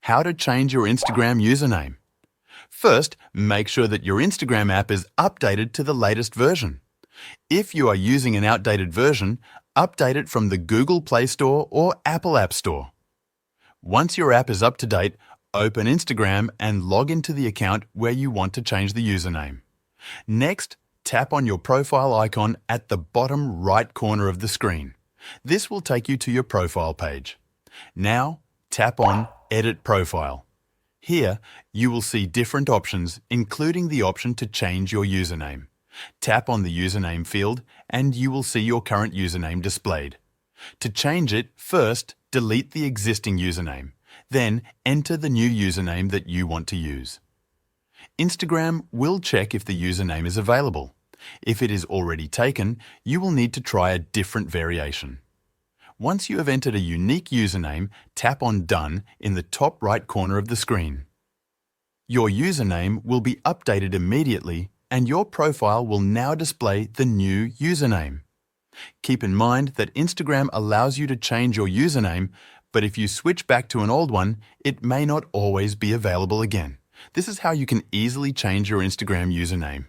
how to change your Instagram username. First, make sure that your Instagram app is updated to the latest version. If you are using an outdated version, update it from the Google Play Store or Apple App Store. Once your app is up to date, open Instagram and log into the account where you want to change the username. Next, tap on your profile icon at the bottom right corner of the screen. This will take you to your profile page. Now, tap on Edit Profile. Here, you will see different options, including the option to change your username. Tap on the username field and you will see your current username displayed. To change it, first, delete the existing username. Then, enter the new username that you want to use. Instagram will check if the username is available. If it is already taken, you will need to try a different variation. Once you have entered a unique username, tap on Done in the top right corner of the screen. Your username will be updated immediately and your profile will now display the new username. Keep in mind that Instagram allows you to change your username, but if you switch back to an old one, it may not always be available again. This is how you can easily change your Instagram username.